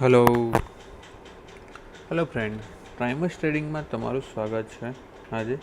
Hello friend, Primus ટ્રેડિંગમાં તમારું સ્વાગત છે. આજે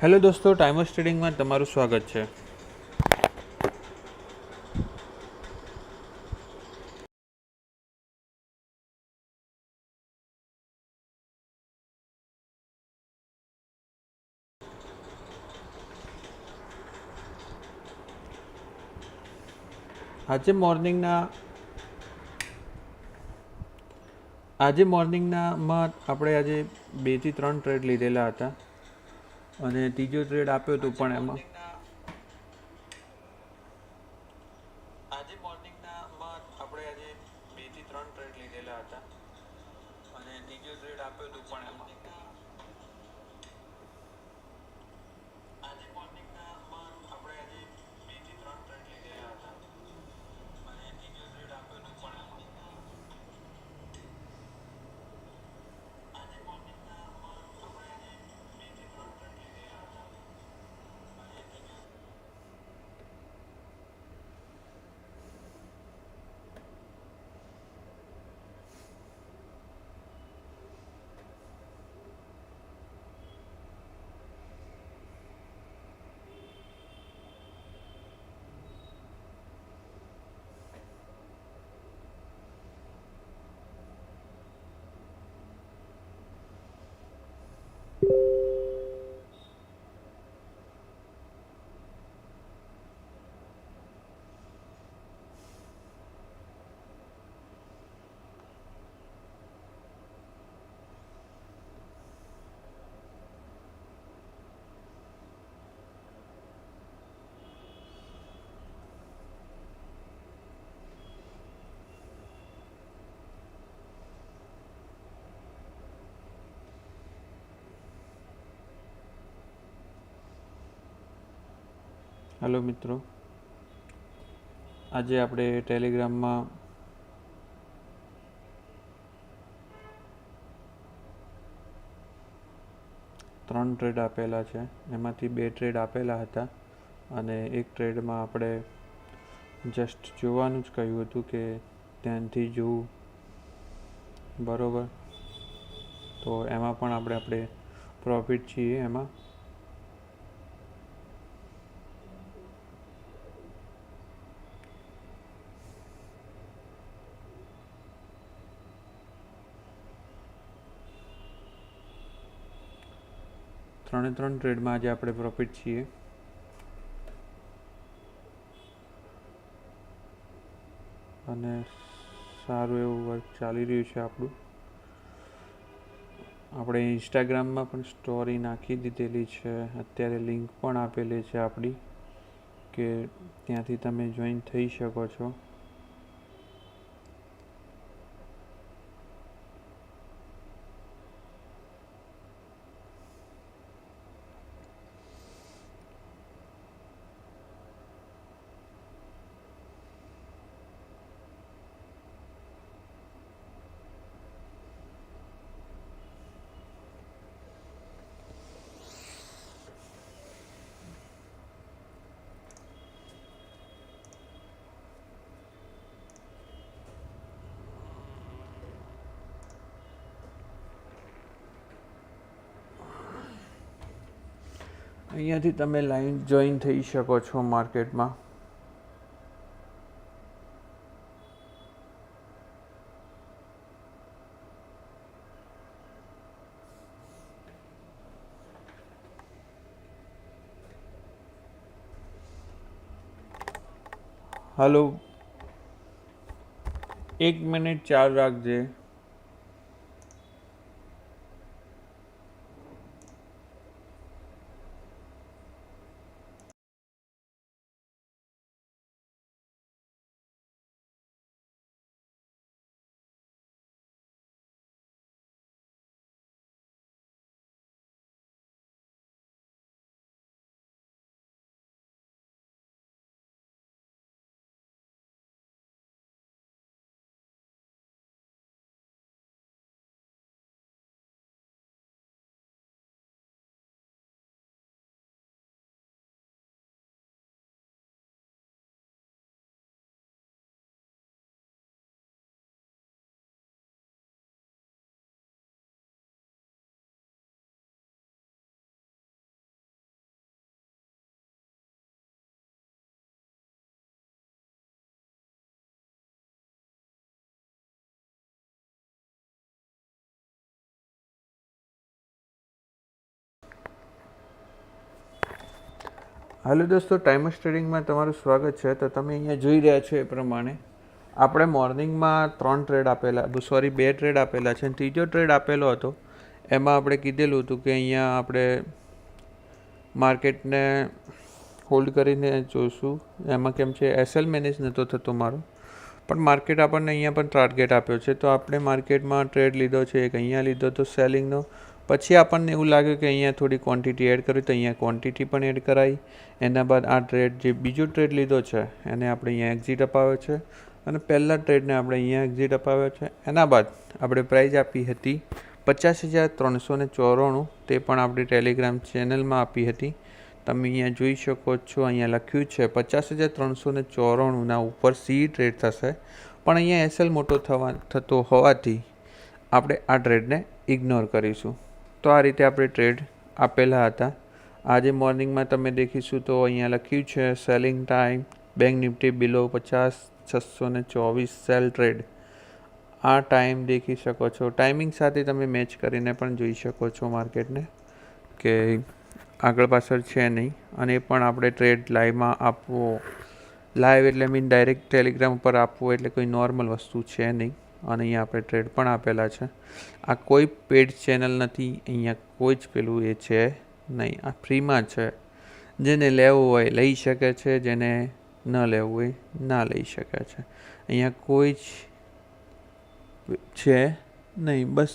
હેલો દોસ્તો, ટાઈમર્સ ટ્રેડિંગમાં તમારું સ્વાગત છે. આજે મોર્નિંગમાં આપણે આજે 2 થી 3 ટ્રેડ લીધેલા હતા અને ત્રીજો ટ્રેડ આપ્યો હતો, પણ એમાં હેલો મિત્રો, આજે આપણે ટેલિગ્રામમાં ત્રણ ટ્રેડ આપેલા છે. એમાંથી 2 ટ્રેડ આપેલા હતા અને એક ટ્રેડમાં આપણે જસ્ટ જોવાનું જ કહ્યું હતું કે ધ્યાનથી જોવું, બરોબર. તો એમાં પણ આપણે પ્રોફિટ છીએ. એમાં ત્રણ ટ્રેડમાં આજે આપણે પ્રોફિટ છીએ. અને સારું એવું વર્ક ચાલી રહ્યું છે આપણું. આપણે ઇન્સ્ટાગ્રામમાં પણ સ્ટોરી નાખી દીધેલી છે. અત્યારે લિંક પણ આપેલી છે આપણી, કે ત્યાંથી તમે જોઈન થઈ શકો છો. અહીંયાથી તમે લાઈન જોઈન થઈ શકો છો માર્કેટમાં. હલો, 1 મિનિટ ચાલુ રાખજે. હાલો દોસ્તો, ટાઈમર્સ ટ્રેડિંગમાં તમારું સ્વાગત છે. તો તમે અહીંયા જોઈ રહ્યા છો એ પ્રમાણે આપણે મોર્નિંગમાં 3 ટ્રેડ આપેલા, 2 ટ્રેડ આપેલા છે અને ત્રીજો ટ્રેડ આપેલો હતો એમાં આપણે કીધેલું હતું કે અહીંયા આપણે માર્કેટને હોલ્ડ કરીને જોઈશું. એમાં કેમ છે, એસએલ મેનેજ નહોતો થતો મારો, પણ માર્કેટ આપણને અહીંયા પણ ટાર્ગેટ આપ્યો છે. તો આપણે માર્કેટમાં ટ્રેડ લીધો છે, એક અહીંયા લીધો તો સેલિંગનો. પછી આપણને એવું લાગ્યું કે અહીંયા થોડી ક્વોન્ટિટી એડ કરવી, તો અહીંયા ક્વોન્ટિટી પણ એડ કરાવી. એના બાદ આ ટ્રેડ, જે બીજો ટ્રેડ લીધો છે એને આપણે અહીંયા એક્ઝિટ અપાવ્યો છે અને પહેલા ટ્રેડને આપણે અહીંયા એક્ઝિટ અપાવ્યો છે. એના બાદ આપણે પ્રાઇઝ આપી હતી 50,394. તે પણ આપણી ટેલિગ્રામ ચેનલમાં આપી હતી. તમે અહીંયા જોઈ શકો છો, અહીંયા લખ્યું છે 50,394ના ઉપર સી ટ્રેડ થશે, પણ અહીંયા એસએલ મોટો થતો હોવાથી આપણે આ ટ્રેડને ઇગ્નોર કરીશું. તો આ રીતે આપણે ટ્રેડ આપેલા હતા. આજે મોર્નિંગમાં તમે દેખીશું તો અહીંયા લખ્યું છે સેલિંગ ટાઈમ બેંક નિફ્ટી બિલો 50,624 સેલ ટ્રેડ. આ ટાઈમ દેખી શકો છો. ટાઈમિંગ સાથે તમે મેચ કરીને પણ જોઈ શકો છો માર્કેટને કે આગળ પાછળ છે નહીં. અને એ પણ આપણે ટ્રેડ લાઈવમાં આપવો, લાઈવ એટલે મીન ડાયરેક્ટ ટેલિગ્રામ ઉપર આપવું એટલે કોઈ નોર્મલ વસ્તુ છે નહીં. અને અહીંયા આપણે ટ્રેડ પણ આપેલા છે. આ કોઈ પેડ ચેનલ નથી, અહીંયા કોઈ જ પેલું એ છે નહીં, આ ફ્રીમાં છે. જેને લેવું હોય લઈ શકે છે, જેને ન લેવું હોય ના લઈ શકે છે. અહીંયા કોઈ જ છે નહીં. બસ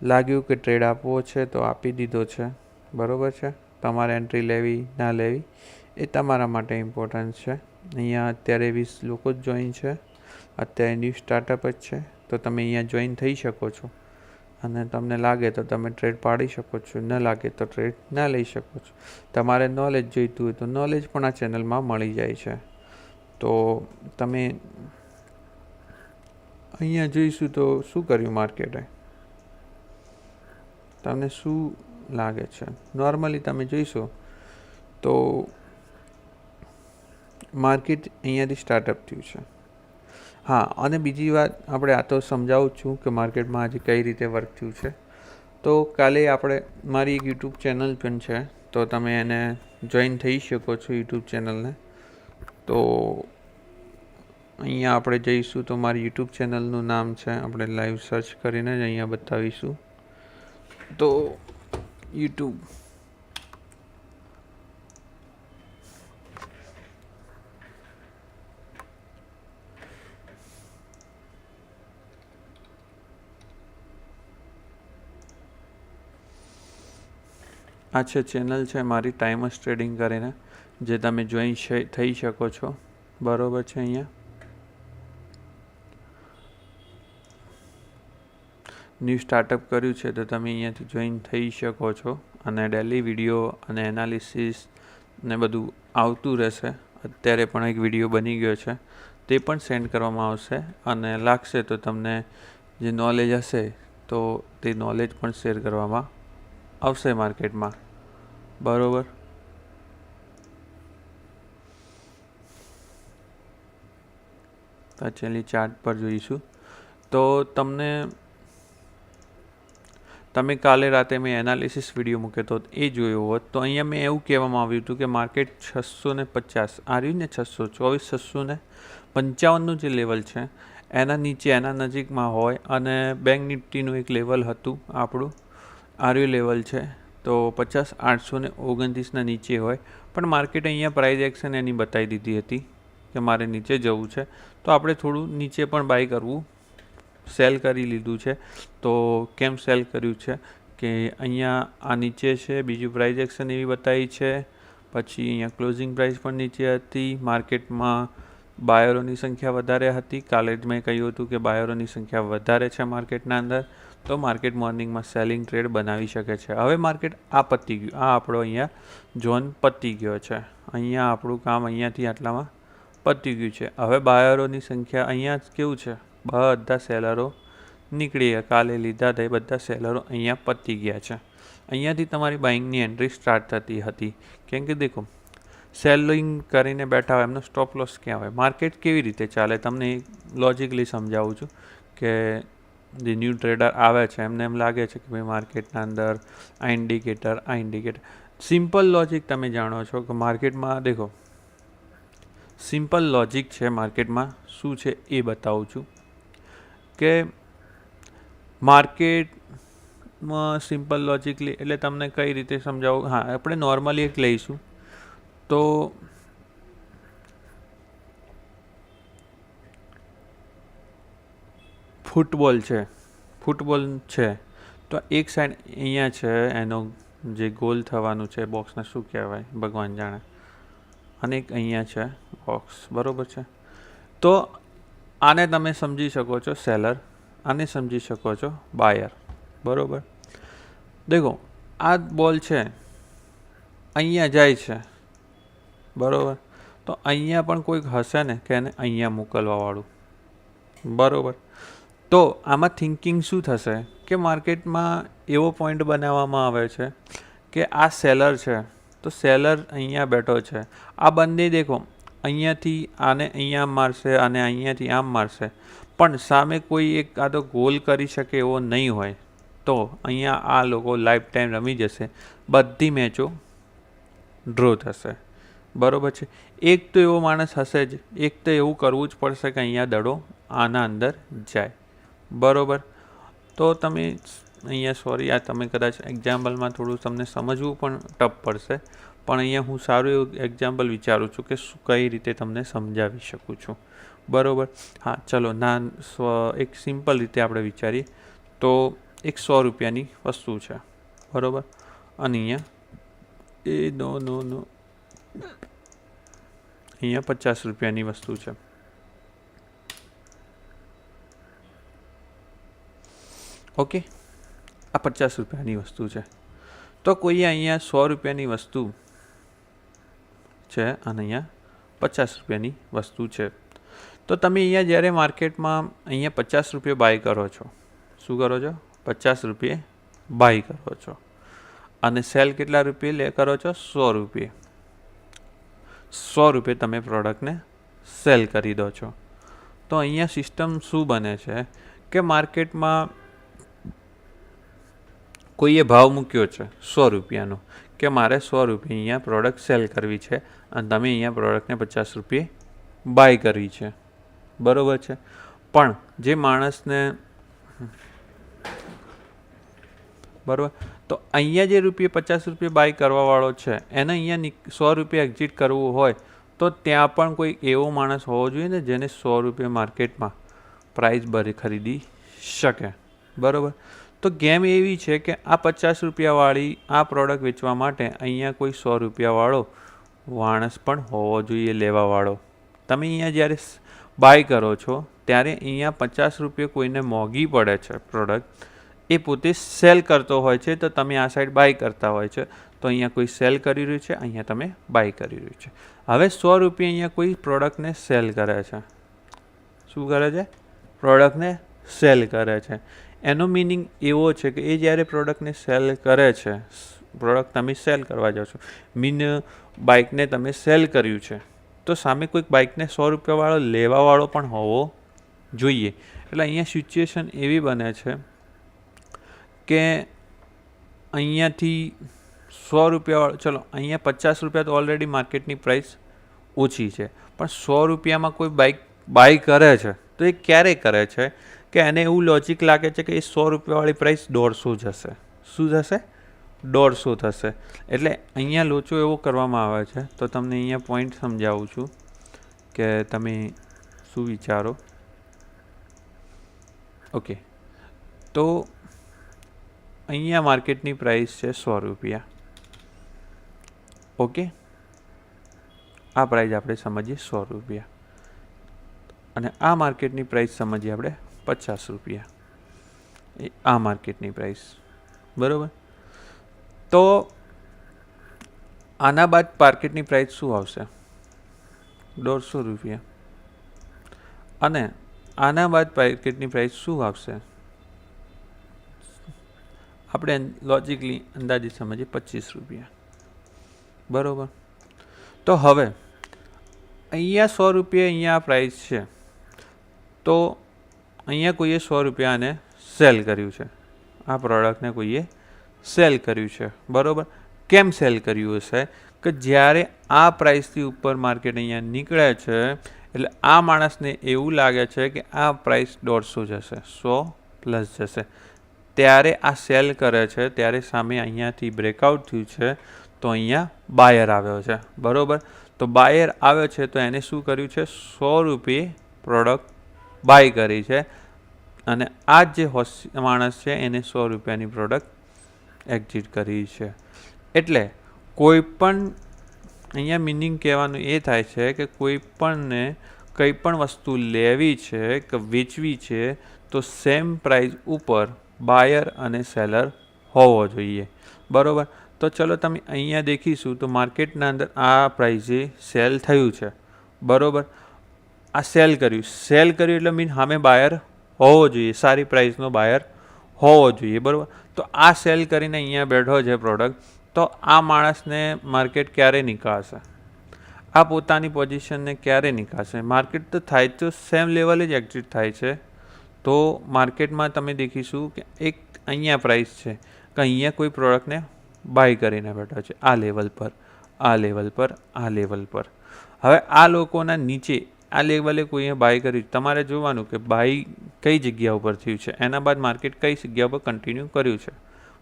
લાગ્યું કે ટ્રેડ આપવો છે તો આપી દીધો છે, બરાબર છે. તમારે એન્ટ્રી લેવી ના લેવી એ તમારા માટે ઇમ્પોર્ટન્ટ છે. અહીંયા અત્યારે 20 લોકો જ જોઈન છે. અત્યારે ન્યૂ સ્ટાર્ટઅપ જ છે, તો તમે અહીંયા જોઈન થઈ શકો છો અને તમને લાગે તો તમે ટ્રેડ પાડી શકો છો, ન લાગે તો ટ્રેડ ના લઈ શકો છો. તમારે નોલેજ જોઈતું હોય તો નોલેજ પણ આ ચેનલમાં મળી જાય છે. તો તમે અહીંયા જોઈશું તો શું કર્યું માર્કેટે, તમને શું લાગે છે? નોર્મલી તમે જોઈશો તો માર્કેટ અહીંયાથી સ્ટાર્ટઅપ થયું છે. હા, અને બીજી વાત આપણે આ તો સમજાવું છું કે માર્કેટમાં આજે કઈ રીતે વર્ક થયું છે. તો કાલે આપણે, મારી એક યુટ્યુબ ચેનલ પણ છે, તો તમે એને જોઈન થઈ શકો છો યુટ્યુબ ચેનલને. તો અહીંયા આપણે જઈશું તો મારી યુટ્યુબ ચેનલનું નામ છે, આપણે લાઈવ સર્ચ કરીને જ અહીંયા બતાવીશું. તો યુટ્યુબ, આ છે ચેનલ છે મારી ટાઈમર્સ ટ્રેડિંગ કરીને, જે તમે જોઈન થઈ શકો છો, બરાબર છે. અહીંયા ન્યૂ સ્ટાર્ટઅપ કર્યું છે તો તમે અહીંયાથી જોઈન થઈ શકો છો. અને ડેલી વિડીયો અને એનાલિસિસ ને બધું આવતું રહેશે. અત્યારે પણ એક વિડીયો બની ગયો છે, તે પણ સેન્ડ કરવામાં આવશે. અને લાગશે તો તમને જે નોલેજ હશે તો તે નોલેજ પણ શેર કરવામાં આવશે માર્કેટમાં. બરોબર. છેલ્લી ચાર્ટ પર જોઈશું તો તમે કાલે રાતે મેં એનાલિસિસ વિડીયો મૂક્યો તો એ જોયો હોત તો અહીંયા મેં એવું કહેવામાં આવ્યું હતું કે માર્કેટ 650 આ રહ્યું ને 655 જે લેવલ છે એના નીચે એના નજીકમાં હોય અને બેંક નિફ્ટીનું એક લેવલ હતું આપણું આર્યુ લેવલ છે તો 50,829ના નીચે હોય પણ માર્કેટ અહીંયા પ્રાઇસ એક્શન એની બતાવી દીધી હતી કે મારે નીચે જવું છે તો આપણે થોડું નીચે પણ બાય કરવું સેલ કરી લીધું છે. તો કેમ સેલ કર્યું છે કે અહીંયા આ નીચે છે, બીજું પ્રાઇસ એક્શન એવી બતાવી છે, પછી અહીંયા ક્લોઝિંગ પ્રાઇસ પણ નીચે હતી, માર્કેટમાં બાયરોની સંખ્યા વધારે હતી. કાલે જ મેં કહ્યું હતું કે બાયરોની સંખ્યા વધારે છે માર્કેટના અંદર તો માર્કેટ મોર્નિંગમાં સેલિંગ ટ્રેડ બનાવી શકે છે. હવે માર્કેટ આ પતી ગયું, આ આપણો અહીંયા ઝોન પતી ગયો છે, અહીંયા આપણું કામ અહીંયાથી આટલામાં પતી ગયું છે. હવે બાયરોની સંખ્યા અહીંયા કેવું છે, બધા સેલરો નીકળી ગયા, કાલે લીધા હતા એ બધા સેલરો અહીંયા પતી ગયા છે. અહીંયાથી તમારી બાઇંગની એન્ટ્રી સ્ટાર્ટ થતી હતી કેમ કે દેખો સેલિંગ કરીને બેઠા હોય એમનો સ્ટોપ લોસ ક્યાં હોય. માર્કેટ કેવી રીતે ચાલે તમને લોજિકલી સમજાવું છું કે જે ન્યૂ ટ્રેડર આવે છે એમને એમ લાગે છે કે ભાઈ માર્કેટના અંદર આ ઇન્ડિકેટર સિમ્પલ લોજિક તમે જાણો છો કે માર્કેટમાં દેખો સિમ્પલ લોજિક છે માર્કેટમાં શું છે એ બતાવું છું કે માર્કેટમાં સિમ્પલ લોજિકલી એટલે તમને કઈ રીતે સમજાવું. હા, આપણે નોર્મલી એક લઈશું તો ફૂટબોલ છે તો એક સાઈડ અહીંયા છે એનો જે ગોલ થવાનું છે બોક્સને શું કહેવાય ભગવાન જાણે, અને એક અહીંયા છે બોક્સ, બરોબર છે. તો આને તમે સમજી શકો છો સેલર, આને સમજી શકો છો બાયર, બરોબર. દેખો આ બોલ છે અહીંયા જાય છે, બરોબર, તો અહીંયા પણ કોઈક હશે ને કે એને અહીંયા મોકલવાવાળું, બરોબર. તો આમાં થિંકિંગ શું થશે કે માર્કેટમાં એવો પોઈન્ટ બનાવવામાં આવે છે કે આ સેલર છે તો સેલર અહીંયા બેઠો છે, આ બંને દેખો અહીંયાથી આને અહીંયા મારશે અને અહીંયાથી આમ મારશે પણ સામે કોઈ એક આ તો ગોલ કરી શકે એવો નહીં હોય તો અહીંયા આ લોકો લાઈફ ટાઈમ રમી જશે, બધી મેચો ડ્રો થશે, બરોબર છે. એક તો એવો માણસ હશે જ, એક તો એવું કરવું જ પડશે કે અહીંયા દડો આના અંદર જાય, બરોબર. તો તમે અહીંયા સોરી આ તમે કદાચ એક્ઝામ્પલમાં થોડું તમને સમજવું પણ ટફ પડશે પણ અહીંયા હું સારું એવું એક્ઝામ્પલ વિચારું છું કે કઈ રીતે તમને સમજાવી શકું છું, બરોબર. હા ચલો એક સિમ્પલ રીતે આપણે વિચારીએ તો એક 100 રૂપિયાની વસ્તુ છે, બરોબર, અને અહીંયા અહીંયા 50 રૂપિયાની વસ્તુ છે. ઓકે, આ 50 રૂપિયાની વસ્તુ છે તો કોઈએ અહીંયા 100 રૂપિયાની વસ્તુ છે અને અહીંયા 50 રૂપિયાની વસ્તુ છે તો તમે અહીંયા જ્યારે માર્કેટમાં અહીંયા 50 રૂપિયા બાય કરો છો, શું કરો છો, 50 રૂપિયે બાય કરો છો અને સેલ કેટલા રૂપિયે કરો છો, 100 રૂપિયે. 100 રૂપિયે તમે પ્રોડક્ટને સેલ કરી દો છો. તો અહીંયા સિસ્ટમ શું બને છે કે માર્કેટમાં કોઈએ ભાવ મૂક્યો છે 100 રૂપિયાનો કે મારે 100 રૂપિયા અહીંયા પ્રોડક્ટ સેલ કરવી છે અને તમે અહીંયા પ્રોડક્ટને 50 રૂપિયે બાય કરવી છે, બરોબર છે. પણ જે માણસને બરાબર તો અહીંયા જે રૂપિયા 50 રૂપિયા બાય કરવાવાળો છે એને અહીંયા 100 રૂપિયા એક્ઝિટ કરવું હોય તો ત્યાં પણ કોઈ એવો માણસ હોવો જોઈએ ને જેને 100 રૂપિયા માર્કેટમાં પ્રાઇસ ભરી ખરીદી શકે, બરાબર. તો ગેમ એવી છે કે આ 50 રૂપિયાવાળી આ પ્રોડક્ટ વેચવા માટે અહીંયા કોઈ 100 રૂપિયાવાળો માણસ પણ હોવો જોઈએ લેવાવાળો. તમે અહીંયા જ્યારે બાય કરો છો ત્યારે અહીંયા 50 રૂપિયા કોઈને મોંઘી પડે છે પ્રોડક્ટ, એ પોતે સેલ કરતો હોય છે તો તમે આ સાઈડ બાય કરતા હોય છે તો અહીંયા કોઈ સેલ કરી રહ્યું છે, અહીંયા તમે બાય કરી રહ્યું છે. હવે 100 રૂપિયા અહીંયા કોઈ પ્રોડક્ટને સેલ કરે છે, શું કરે છે, પ્રોડક્ટને સેલ કરે છે. એનો મિનિંગ એવો છે કે એ જ્યારે પ્રોડક્ટને સેલ કરે છે પ્રોડક્ટ તમે સેલ કરવા જાઓ છો, મીન બાઇકને તમે સેલ કર્યું છે, તો સામે કોઈક બાઇકને 100 રૂપિયાવાળો લેવાવાળો પણ હોવો જોઈએ. એટલે અહીંયા સિચ્યુએશન એવી બને છે કે અહીંયાથી 100 રૂપિયાવાળો, ચલો અહીંયા 50 રૂપિયા તો ઓલરેડી માર્કેટની પ્રાઇસ ઓછી છે, પણ 100 રૂપિયામાં કોઈ બાઇક બાય કરે છે તો એ ક્યારે કરે છે કે એને એવું લોજિક લાગે છે કે એ 100 રૂપિયાવાળી પ્રાઇસ 150 જશે. શું થશે? 150 થશે. એટલે અહીંયા લોચો એવો કરવામાં આવે છે. તો તમને અહીંયા પોઈન્ટ સમજાવું છું કે તમે શું વિચારો. ઓકે, તો અહીંયા માર્કેટની પ્રાઇસ છે 100 રૂપિયા. ઓકે, આ પ્રાઇસ આપણે સમજીએ 100 રૂપિયા, અને આ માર્કેટની પ્રાઇસ સમજીએ આપણે 50 રૂપિયા. એ આ માર્કેટની પ્રાઇસ, બરાબર. તો આના બાદ માર્કેટની પ્રાઇસ શું આવશે? 150 રૂપિયા. અને આના બાદ માર્કેટની પ્રાઇસ શું આવશે? આપણે લોજિકલી અંદાજિત સમજીએ 25 રૂપિયા, બરાબર. તો હવે અહીંયા 100 રૂપિયા અહીંયા પ્રાઇસ છે, તો અહીંયા કોઈએ 100 રૂપિયાને સેલ કર્યું છે, આ પ્રોડક્ટને કોઈએ સેલ કર્યું છે, બરાબર. કેમ સેલ કર્યું હશે? કે જ્યારે આ પ્રાઇસથી ઉપર માર્કેટ અહીંયા નીકળે છે એટલે આ માણસને એવું લાગે છે કે આ પ્રાઇસ 150 જશે, 100 પ્લસ જશે, ત્યારે આ સેલ કરે છે. ત્યારે સામે અહીંયાથી બ્રેકઆઉટ થયું છે, તો અહીંયા બાયર આવ્યો છે, બરાબર. તો બાયર આવ્યો છે તો એને શું કર્યું છે? 100 રૂપિયે પ્રોડક્ટ બાય કરી છે, અને આ જે માણસ છે એને 100 રૂપિયાની પ્રોડક્ટ એક્ઝિટ કરી છે. એટલે કોઈ પણ અહીંયા મિનિંગ કહેવાનું એ થાય છે કે કોઈ પણને કંઈ પણ વસ્તુ લેવી છે કે વેચવી છે તો સેમ પ્રાઇસ ઉપર બાયર અને સેલર હોવો જોઈએ, બરાબર. તો ચલો તમે અહીંયા દેખીશું તો માર્કેટના અંદર આ પ્રાઇઝે સેલ થયું છે, બરાબર. આ સેલ કર્યું એટલે મીન સામે બાયર હોવો જોઈએ, સારી પ્રાઇસનો બાયર હોવો જોઈએ, બરાબર. તો આ સેલ કરીને અહીંયા બેઠો છે પ્રોડક્ટ, તો આ માણસને માર્કેટ ક્યારે નીકાળશે? આ પોતાની પોઝિશનને ક્યારે નીકાળશે? માર્કેટ તો થાય તો સેમ લેવલે જ એક્ઝિટ થાય છે. તો માર્કેટમાં તમે દેખીશું કે એક અહીંયા પ્રાઇસ છે કે અહીંયા કોઈ પ્રોડક્ટને બાય કરીને બેઠો છે આ લેવલ પર, આ લેવલ પર, આ લેવલ પર. હવે આ લોકોના નીચે આ લેવલે કોઈએ બાય કર્યું, તમારે જોવાનું કે બાય કઈ જગ્યા ઉપર થયું છે, એના બાદ માર્કેટ કઈ જગ્યા પર કન્ટિન્યુ કર્યું છે,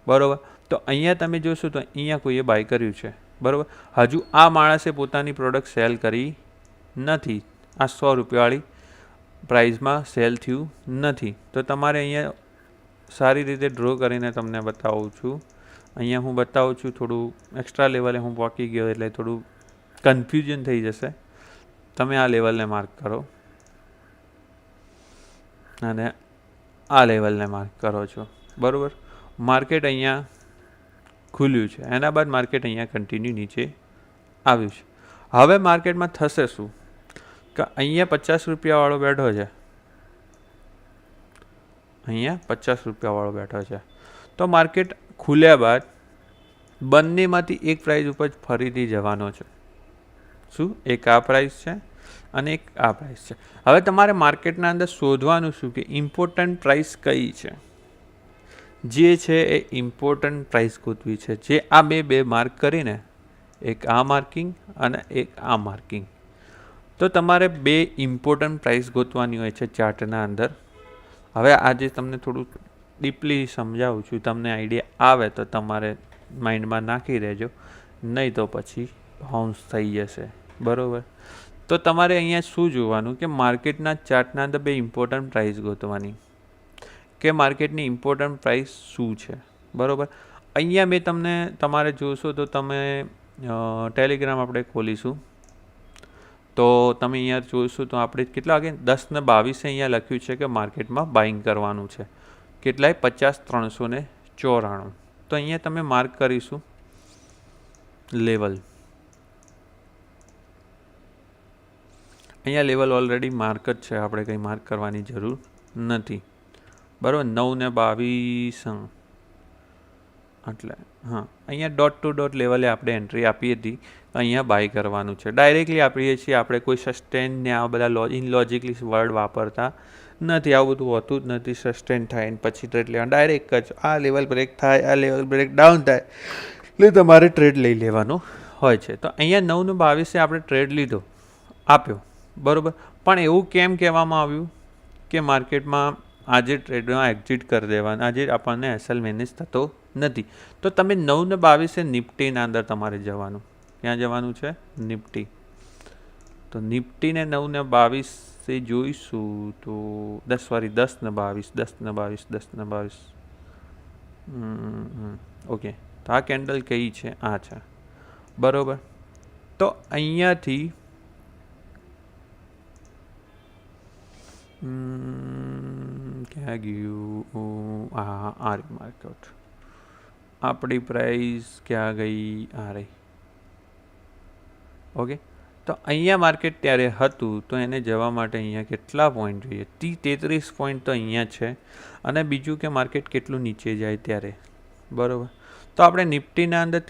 બરાબર. તો અહીંયા તમે જોશો તો અહીંયા કોઈએ બાય કર્યું છે, બરાબર. હજુ આ માણસે પોતાની પ્રોડક્ટ સેલ કરી નથી, આ 100 રૂપિયાવાળી પ્રાઇઝમાં સેલ થયું નથી. તો તમારે અહીંયા સારી રીતે ડ્રો કરીને તમને બતાવું છું. અહીંયા હું બતાવું છું, થોડું એક્સ્ટ્રા લેવલે હું પહોંચી ગયો એટલે થોડું કન્ફ્યુઝન થઈ જશે. તમે આ લેવલને માર્ક કરો અને આ લેવલને માર્ક કરો છો, બરાબર. માર્કેટ અહીંયા ખુલ્યું છે, એના બાદ માર્કેટ અહીંયા કન્ટિન્યુ નીચે આવ્યું છે. હવે માર્કેટમાં થશે શું કે અહીંયા 50 રૂપિયાવાળો બેઠો છે, અહીંયા 50 રૂપિયાવાળો બેઠો છે. તો માર્કેટ ખુલ્યા બાદ બંનેમાંથી એક પ્રાઇસ ઉપર ફરીથી જવાનો છે. શું? એક આ પ્રાઇસ છે અને એક આ પ્રાઇસ છે. હવે તમારે માર્કેટના અંદર શોધવાનું શું કે ઇમ્પોર્ટન્ટ પ્રાઇસ કઈ છે, જે છે એ ઇમ્પોર્ટન્ટ પ્રાઇસ ગોતવી છે. જે આ બે માર્ક કરીને, એક આ માર્કિંગ અને એક આ માર્કિંગ. તો તમારે બે ઇમ્પોર્ટન્ટ પ્રાઇસ ગોતવાની હોય છે ચાર્ટના અંદર. હવે આજે તમને થોડું ડીપલી સમજાવું છું, તમને આઈડિયા આવે તો તમારે માઇન્ડમાં નાખી દેજો, નહીં તો પછી બાઉન્સ થઈ જશે, બરાબર. તો તમારે અહીંયા શું જોવાનું કે માર્કેટના ચાર્ટના અંદર બે ઇમ્પોર્ટન્ટ પ્રાઇસ ગોતવાની કે માર્કેટની ઇમ્પોર્ટન્ટ પ્રાઇસ શું છે, બરાબર. અહીંયા મેં તમને તમારે જોશો તો તમે ટેલિગ્રામ આપણે ખોલીશું તો તમે અહીંયા જોશો તો આપણે કેટલા વાગે 10:22 અહીંયા લખ્યું છે કે માર્કેટમાં બાઇંગ કરવાનું છે. કેટલાય 50,394. તો અહીંયા તમે માર્ક કરીશું લેવલ. અહીંયા લેવલ ઓલરેડી માર્ક જ છે, આપણે કંઈ માર્ક કરવાની જરૂર નથી, બરાબર. 9:22 એટલે હા, અહીંયા ડોટ ટુ ડોટ લેવલે આપણે એન્ટ્રી આપી હતી, અહીંયા બાય કરવાનું છે. ડાયરેક્ટલી આપીએ છીએ આપણે, કોઈ સસ્ટેન ને આ બધા ઇનલોજિકલી વર્ડ વાપરતા નથી. આવું બધું હોતું જ નથી. સસ્ટેન થાય ને પછી ટ્રેડ લેવાનું, ડાયરેક્ટ જ આ લેવલ બ્રેક થાય, આ લેવલ બ્રેક ડાઉન થાય એટલે તમારે ટ્રેડ લઈ લેવાનું હોય છે. તો અહીંયા 9 ને 22 આપણે ટ્રેડ લીધો, આપ્યો, બરાબર. પણ એવું કેમ કહેવામાં આવ્યું કે માર્કેટમાં આજે ટ્રેડમાં એક્ઝિટ કરી દેવાનું, આજે આપણને એસએલ મેનેજ થતો નથી. તો તમે 9 ને 22 નિફ્ટીના અંદર તમારે જવાનું. ક્યાં જવાનું છે? નિફ્ટી. તો નિફ્ટીને 9 ને 22 જોઈશું તો 10 ને 22 ઓકે. તો આ કેન્ડલ કઈ છે? આ છે, બરોબર. તો અહીંયાથી ક્યાં ગયું? આ માર્કેટ, આપણી પ્રાઇસ ક્યાં ગઈ? આ રહી. ઓકે. તો અહીંયા માર્કેટ ત્યારે હતું, તો એને જવા માટે અહીંયા કેટલા પોઈન્ટ જોઈએ? 33 પોઈન્ટ તો અહીંયા છે. અને બીજું કે માર્કેટ કેટલું નીચે જાય ત્યારે, બરાબર. તો આપણે નિફ્ટીના અંદર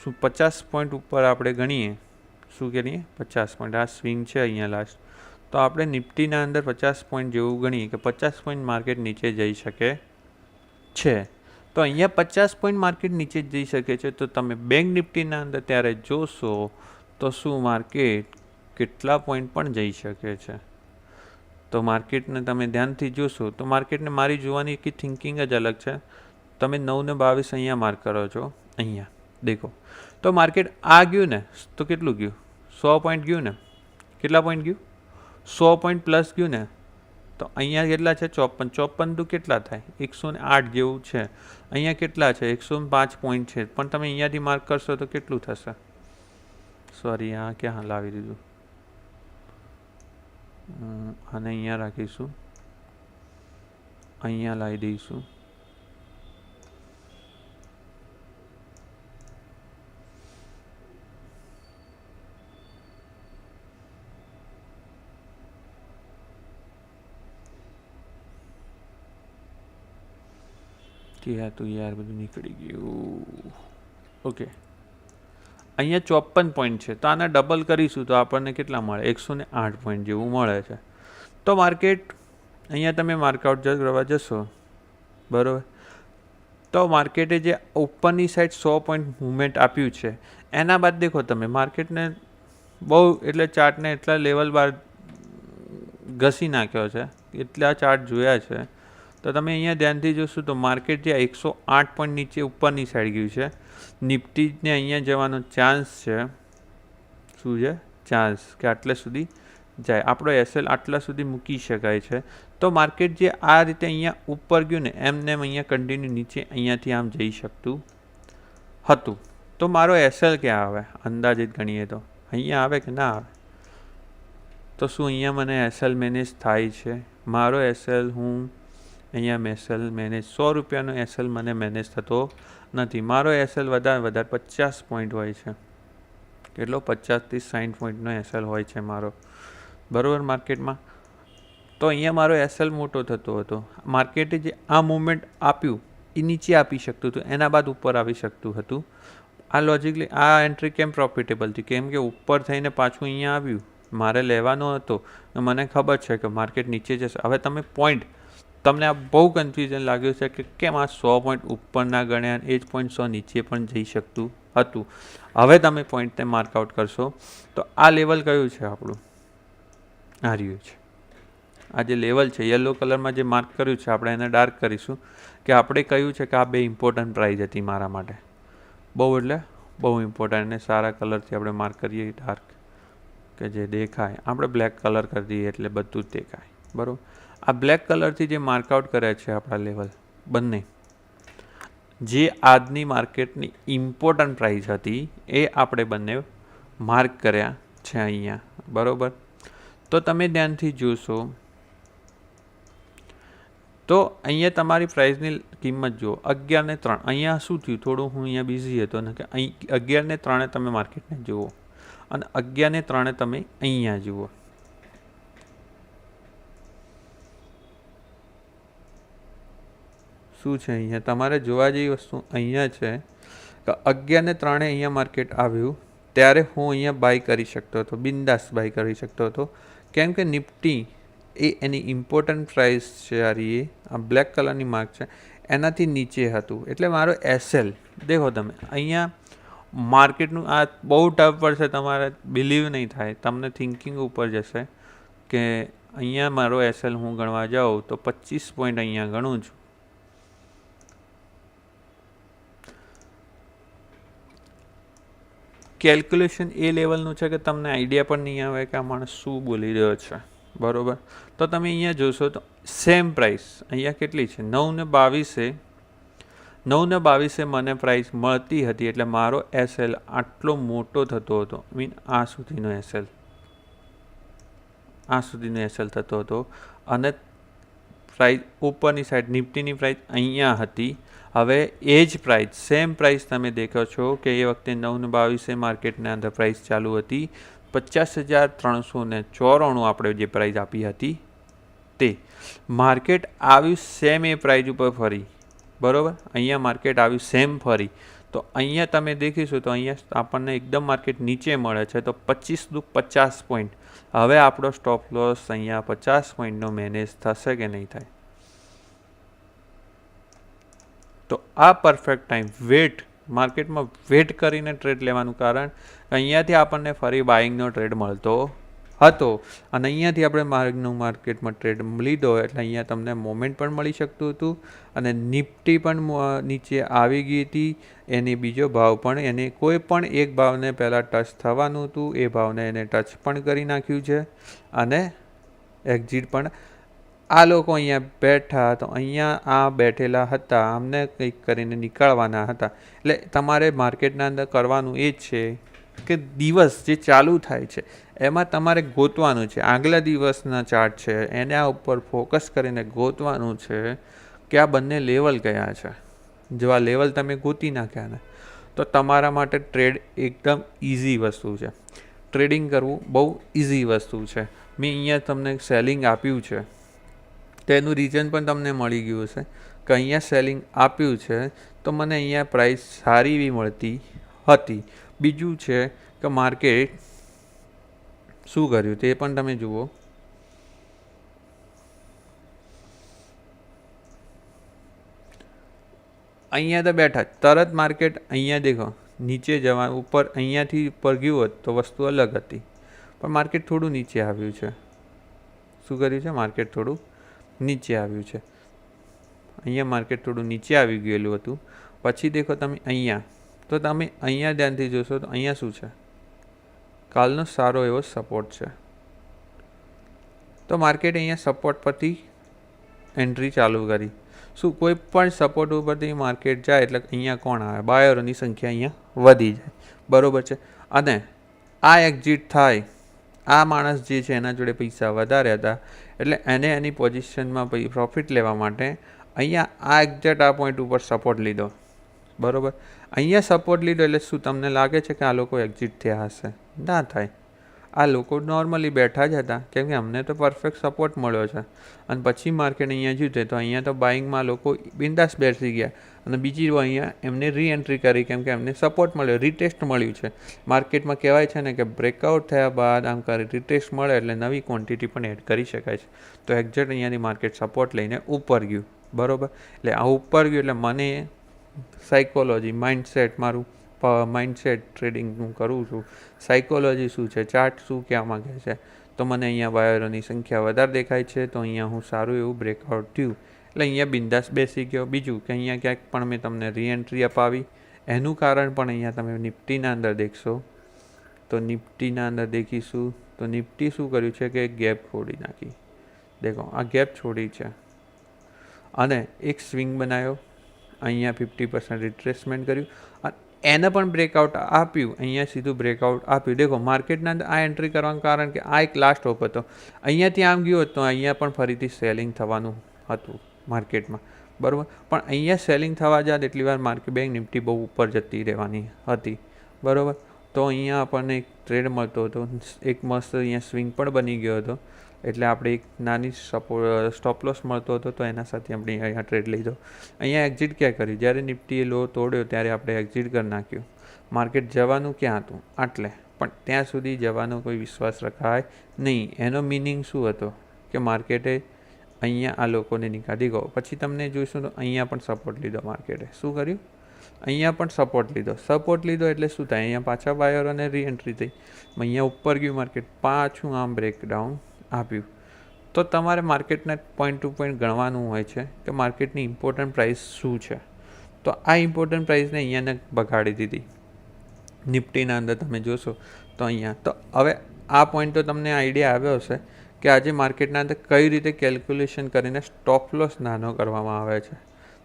50 પોઈન્ટ ઉપર આપણે ગણીએ, શું કરીએ? 50 પોઈન્ટ. આ સ્વિંગ છે અહીંયા લાસ્ટ. તો આપણે નિફ્ટીના અંદર 50 પોઈન્ટ જેવું ગણીએ કે 50 પોઈન્ટ માર્કેટ નીચે જઈ શકે છે. તો અહીંયા 50 પોઈન્ટ માર્કેટ નીચે જઈ શકે છે. તો તમે બેંક નિફ્ટીના અંદર ત્યારે જોશો તો શું માર્કેટ કેટલા પોઈન્ટ પણ જઈ શકે છે. તો માર્કેટને તમે ધ્યાનથી જોશો તો માર્કેટને મારી જોવાની એક થિંકિંગ જ અલગ છે. તમે 9 ને 22 અહીંયા માર્ક કરો છો, અહીંયા દેખો. તો માર્કેટ આ ગયું ને તો કેટલું ગયું? 100 પોઈન્ટ ગયું ને? કેટલા પોઈન્ટ ગયું? 100 પોઈન્ટ પ્લસ ગયું ને? તો અહીંયા કેટલા છે? 54 તો કેટલા થાય? 108 જેવું છે. અહીંયા કેટલા છે? 105 પોઈન્ટ છે. પણ તમે અહીંયાથી માર્ક કરશો તો કેટલું થશે? સોરી, આ ક્યાં લાવી દીધું? આને અહીંયા રાખીશું, અહીંયા લાવી દઈશું. કે હતું યાર, બધું નીકળી ગયું. ઓકે, અહીંયા 54 પોઈન્ટ છે. તો આના ડબલ કરીશું તો આપણને કેટલા મળે? 108 પોઈન્ટ જેવું મળે છે. તો માર્કેટ અહીંયા તમે માર્કઆઉટ કરવા જશો, બરાબર. તો માર્કેટે જે ઉપરની સાઈડ 100 પોઈન્ટ મુવમેન્ટ આપ્યું છે, એના બાદ દેખો તમે માર્કેટને બહુ એટલે ચાર્ટને એટલા લેવલ બાર ઘસી નાખ્યો છે, એટલા ચાર્ટ જોયા છે. તો તમે અહીંયા ધ્યાનથી જોશો તો માર્કેટ જે 108 પોઈન્ટ નીચે ઉપરની સાઈડ ગયું છે. નિફ્ટીને અહીંયા જવાનો ચાન્સ છે. શું છે? ચાન્સ કે આટલા સુધી જાય. આપણો એસએલ આટલા સુધી મૂકી શકાય છે. તો માર્કેટ જે આ રીતે અહીંયા ઉપર ગયું ને, એમને અહીંયા કન્ટિન્યુ નીચે અહીંયાથી આમ જઈ શકતું હતું. તો મારો એસએલ ક્યાં આવે? અંદાજિત ગણીએ તો અહીંયા આવે કે ના આવે? તો શું અહીંયા મને એસએલ મેનેજ થાય છે? મારો એસએલ અહીંયા એસએલ મેનેજ 100 રૂપિયાનો એસએલ મને મેનેજ થતો નથી. મારો એસએલ વધારે 50 પોઈન્ટ હોય છે. કેટલો? 50 થી 60 પોઈન્ટનો એસએલ હોય છે મારો, બરાબર, માર્કેટમાં. તો અહીંયા મારો એસએલ મોટો થતો હતો. માર્કેટે જે આ મુવમેન્ટ આપ્યું એ નીચે આપી શકતું હતું, એના બાદ ઉપર આવી શકતું હતું. આ લોજિકલી આ એન્ટ્રી કેમ પ્રોફિટેબલ હતી? કેમ કે ઉપર થઈને પાછું અહીંયા આવ્યું, મારે લેવાનો હતો. મને ખબર છે કે માર્કેટ નીચે જશે. હવે તમે પોઈન્ટ, તમને આ બહુ કન્ફ્યુઝન લાગ્યું છે કે કેમ આ 100 પોઈન્ટ ઉપરના ગણ્યા, એ જ પોઈન્ટ 100 નીચે પણ જઈ શકતું હતું. હવે તમે પોઈન્ટને માર્કઆઉટ કરશો તો આ લેવલ કયું છે આપણું? આ રહ્યું છે. આ જે લેવલ છે યલો કલરમાં જે માર્ક કર્યું છે, આપણે એને ડાર્ક કરીશું કે આપણે કહ્યું છે કે આ બે ઇમ્પોર્ટન્ટ પ્રાઇઝ હતી મારા માટે. બહુ એટલે બહુ ઇમ્પોર્ટન્ટ. અને સારા કલરથી આપણે માર્ક કરીએ ડાર્ક, કે જે દેખાય. આપણે બ્લેક કલર કરી દઈએ એટલે બધું જ દેખાય, બરાબર. આ બ્લેક કલરથી જે માર્કઆઉટ કર્યા છે આપણા લેવલ બંને, જે આજની માર્કેટની ઇમ્પોર્ટન્ટ પ્રાઇસ હતી એ આપણે બંને માર્ક કર્યા છે અહીંયા, બરાબર. તો તમે ધ્યાનથી જોશો તો અહીંયા તમારી પ્રાઇસની કિંમત જુઓ 11 ને 3. અહીંયા શું થયું? થોડું હું અહીંયા બિઝી હતો ને કે અહીં 11 ને 3 તમે માર્કેટને જુઓ અને 11 ને 3 તમે અહીંયા જુઓ. શું છે અહીંયા તમારે જોવા જેવી વસ્તુ અહીંયા છે કે 11:03 અહીંયા માર્કેટ આવ્યું ત્યારે હું અહીંયા બાય કરી શકતો હતો, બિંદાસ બાય કરી શકતો હતો. કેમ કે નિફ્ટી એ એની ઇમ્પોર્ટન્ટ પ્રાઇસ છે, આ બ્લેક કલરની માર્ક છે એનાથી નીચે હતું. એટલે મારો એસએલ દેખો તમે અહીંયા માર્કેટનું આ બહુ ટફ પડશે, તમારે બિલીવ નહીં થાય, તમને થિંકિંગ ઉપર જશે કે અહીંયા મારો એસએલ હું ગણવા જાઉં તો 25 પોઈન્ટ અહીંયા ગણું છું. કેલ્ક્યુલેશન એ લેવલનું છે કે તમને આઈડિયા પણ નહીં આવે કે આ માણસ શું બોલી રહ્યો છે, બરાબર. તો તમે અહીંયા જોશો તો સેમ પ્રાઇસ અહીંયા કેટલી છે 9:22, 9:22 મને પ્રાઇસ મળતી હતી. એટલે મારો એસએલ આટલો મોટો થતો હતો, મીન આ સુધીનો એસએલ, આ સુધીનો એસએલ થતો હતો. અને પ્રાઇસ ઉપરની સાઈડ નિફ્ટીની પ્રાઇસ અહીંયા હતી. હવે એ જ પ્રાઇસ સેમ પ્રાઇસ તમે દેખો છો કે એ વખતે 9:22 માર્કેટના અંદર પ્રાઇસ ચાલુ હતી 50,394 આપણે જે પ્રાઇસ આપી હતી તે. માર્કેટ આવ્યું સેમ એ પ્રાઇસ ઉપર ફરી, બરાબર. અહીંયા માર્કેટ આવ્યું સેમ ફરી, તો અહીંયા તમે દેખીશું તો અહીંયા આપણને એકદમ માર્કેટ નીચે મળે છે તો 25 પોઈન્ટ. હવે આપણો સ્ટોપ લોસ અહીંયા 50 પોઈન્ટનો મેનેજ થશે કે નહીં થાય. તો આ પરફેક્ટ ટાઈમ માર્કેટમાં વેટ કરીને ટ્રેડ લેવાનું, કારણ અહીંયાથી આપણને ફરી બાઇંગનો ટ્રેડ મળતો હતો અને અહીંયાથી આપણે માર્કેટમાં ટ્રેડ લીધો એટલે અહીંયા તમને મોમેન્ટ પણ મળી શકતું હતું અને નિફ્ટી પણ નીચે આવી ગઈ હતી. એની બીજો ભાવ પણ એને કોઈ પણ એક ભાવને પહેલાં ટચ થવાનું હતું, એ ભાવને એને ટચ પણ કરી નાખ્યું છે અને એક્ઝિટ પણ. આ લોકો અહીંયા બેઠા તો અહીંયા આ બેઠેલા હતા, આમને કંઈક કરીને નીકળવાના હતા. એટલે તમારે માર્કેટના અંદર કરવાનું એ જ છે કે દિવસ જે ચાલુ થાય છે એમાં તમારે ગોતવાનું છે. આગલા દિવસના ચાર્ટ છે એના ઉપર ફોકસ કરીને ગોતવાનું છે કે આ બંને લેવલ કયા છે. જો આ લેવલ તમે ગોતી નાખ્યા ને તો તમારા માટે ટ્રેડ એકદમ ઇઝી વસ્તુ છે. ટ્રેડિંગ કરવું બહુ ઇઝી વસ્તુ છે. મેં અહીંયા તમને સેલિંગ આપ્યું છે તો એનું રીઝન પણ તમને મળી ગયું હશે કે અહીંયા સેલિંગ આપ્યું છે તો મને અહીંયા પ્રાઇસ સારી એવી મળતી હતી. બીજું છે કે માર્કેટ શું કર્યું તે પણ તમે જુઓ. અહીંયા તો બેઠા તરત માર્કેટ અહીંયા દેખો નીચે જવા ઉપર અહીંયાથી ઉપર ગયું હોત તો વસ્તુ અલગ હતી, પણ માર્કેટ થોડું નીચે આવ્યું છે. શું કર્યું છે? માર્કેટ થોડું નીચે આવ્યું છે. અહીંયા માર્કેટ થોડું નીચે આવી ગયેલું હતું. પછી દેખો તમે અહીંયા, તો તમે અહીંયા ધ્યાનથી જોશો તો અહીંયા શું છે? કાલનો સારો એવો સપોર્ટ છે. તો માર્કેટ અહીંયા સપોર્ટ પરથી એન્ટ્રી ચાલુ કરી. શું કોઈ પણ સપોર્ટ ઉપરથી માર્કેટ જાય એટલે અહીંયા કોણ આવે? બાયરોની સંખ્યા અહીંયા વધી જાય, બરાબર છે. અને આ એક્ઝિટ થાય, આ માણસ જે છે એના જોડે પૈસા વધારે હતા એટલે એને એની પોઝિશનમાં પ્રોફિટ લેવા માટે અહીંયા આ એક્ઝેક્ટ આ પોઈન્ટ ઉપર સપોર્ટ લીધો, બરાબર. અહીંયા સપોર્ટ લીધો એટલે શું તમને લાગે છે કે આ લોકો એક્ઝિટ થયા હશે? ના થાય. આ લોકો નોર્મલી બેઠા જ હતા કેમ કે અમને તો પરફેક્ટ સપોર્ટ મળ્યો છે. અને પછી માર્કેટ અહીંયા જીતે તો અહીંયા તો બાઇંગમાં લોકો બિંદાસ બેસી ગયા અને બીજી અહીંયા એમને રીએન્ટ્રી કરી કેમ કે એમને સપોર્ટ મળ્યો, રીટેસ્ટ મળ્યું છે. માર્કેટમાં કહેવાય છે ને કે બ્રેકઆઉટ થયા બાદ આમ કરી રીટેસ્ટ મળે એટલે નવી ક્વોન્ટિટી પણ એડ કરી શકાય છે. તો એક્ઝેક્ટ અહીંયાથી માર્કેટ સપોર્ટ લઈને ઉપર ગયું, બરાબર. એટલે આ ઉપર ગયું એટલે મને સાયકોલોજી માઇન્ડસેટ મારું માઇન્ડસેટ ટ્રેડિંગ હું કરું છું. સાયકોલોજી શું છે, ચાર્ટ શું કહેવા માગે છે, તો મને અહીંયા વાયરોની સંખ્યા વધારે દેખાય છે તો અહીંયા હું સારું એવું બ્રેકઆઉટ થયું એટલે અહીંયા બિંદાસ બેસી ગયો. બીજું કે અહીંયા ક્યાંક પણ મેં તમને રીએન્ટ્રી અપાવી, એનું કારણ પણ અહીંયા તમે નિફ્ટીના અંદર દેખશો તો નિફ્ટીના અંદર દેખીશું તો નિફ્ટી શું કર્યું છે કે ગેપ છોડી નાખી. દેખો આ ગેપ છોડી છે અને એક સ્વિંગ બનાવ્યો, અહીંયા 50% રિટ્રેસમેન્ટ કર્યું અને એને પણ બ્રેકઆઉટ આપ્યું, અહીંયા સીધું બ્રેકઆઉટ આપ્યું. દેખો માર્કેટના અંદર આ એન્ટ્રી કરવાનું કારણ કે આ એક લાસ્ટ હોપ હતો. અહીંયાથી આમ ગયો તો અહીંયા પણ ફરીથી સેલિંગ થવાનું હતું માર્કેટમાં, બરાબર. પણ અહીંયા સેલિંગ થવા જાય એટલી વાર માર્કેટ બેંક નિફ્ટી બહુ ઉપર જતી રહેવાની હતી, બરાબર. તો અહીંયા આપણને એક ટ્રેડ મળતો હતો, એક મસ્ત અહીંયા સ્વિંગ પણ બની ગયો હતો. એટલે આપણે એક નાની સ્ટોપ લોસ મળતો હતો તો એના સાથે આપણે અહીંયા ટ્રેડ લીધો. અહીંયા એક્ઝિટ ક્યાં કર્યું? જ્યારે નિફ્ટીએ લો તોડ્યો ત્યારે આપણે એક્ઝિટ કરી નાખ્યું. માર્કેટ જવાનું ક્યાં હતું? આટલે, પણ ત્યાં સુધી જવાનો કોઈ વિશ્વાસ રખાય નહીં. એનો મિનિંગ શું હતો કે માર્કેટે અહીંયા આ લોકોને નીકાળી ગયો. પછી તમને જોઈશું તો અહીંયા પણ સપોર્ટ લીધો માર્કેટે. શું કર્યું? અહીંયા પણ સપોર્ટ લીધો એટલે શું થાય? અહીંયા પાછા બાયરોને રીએન્ટ્રી થઈ. અહીંયા ઉપર ગયું માર્કેટ, પાછું આમ બ્રેકડાઉન આપ્યું. તો તમારે માર્કેટના પોઈન્ટ ટુ પોઈન્ટ ગણવાનું હોય છે કે માર્કેટની ઇમ્પોર્ટન્ટ પ્રાઇસ શું છે. તો આ ઇમ્પોર્ટન્ટ પ્રાઇસને અહીંયાને બગાડી દીધી. નિફ્ટીના અંદર તમે જોશો તો અહીંયા તો હવે આ પોઈન્ટ તો તમને આઈડિયા આવ્યો હશે કે આજે માર્કેટના અંદર કઈ રીતે કેલ્ક્યુલેશન કરીને સ્ટોપ લોસ નાનો કરવામાં આવે છે.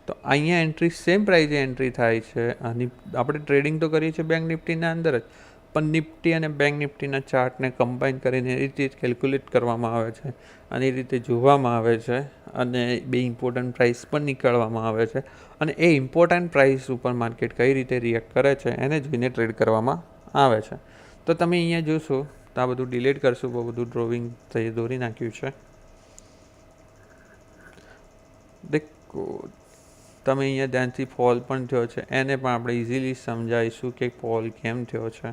તો અહીંયા એન્ટ્રી સેમ પ્રાઇઝે એન્ટ્રી થાય છે. અને આપણે ટ્રેડિંગ તો કરીએ છીએ બેંક નિફ્ટીના અંદર જ, પણ નિફ્ટી અને બેંક નિફ્ટીના ચાર્ટને કમ્બાઈન કરીને એ રીતે જ કેલ્ક્યુલેટ કરવામાં આવે છે અને એ રીતે જોવામાં આવે છે અને બે ઇમ્પોર્ટન્ટ પ્રાઇસ પણ નીકળવામાં આવે છે અને એ ઇમ્પોર્ટન્ટ પ્રાઇસ ઉપર માર્કેટ કઈ રીતે રિએક્ટ કરે છે એને જોઈને ટ્રેડ કરવામાં આવે છે. તો તમે અહીંયા જોશો તો આ બધું ડિલીટ કરશું, બધું ડ્રોઈંગ થઈ દોરી નાખ્યું છે. દેખો તમે અહીંયા ધ્યાનથી ફોલ પણ થયો છે એને પણ આપણે ઇઝીલી સમજાવીશું કે ફોલ કેમ થયો છે.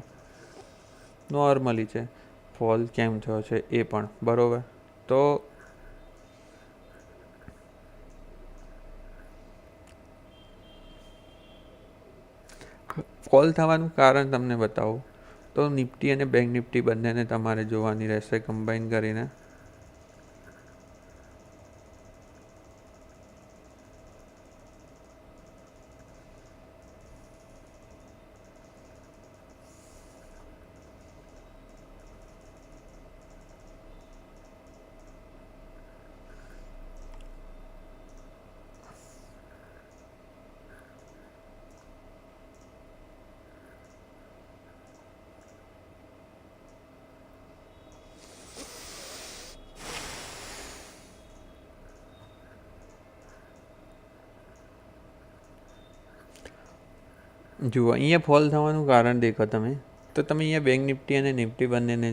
નોર્મલી છે ફોલ કેમ થયો છે એ પણ બરાબર. તો ફોલ થવાનું કારણ તમને બતાવું તો નિફ્ટી અને બેંક નિફ્ટી બંનેને તમારે જોવાની રહેશે કમ્બાઈન કરીને. જુઓ અહીંયા ફોલ થવાનું કારણ દેખો તમે તો તમે અહીંયા બેંક નિફ્ટી અને નિફ્ટી બંનેને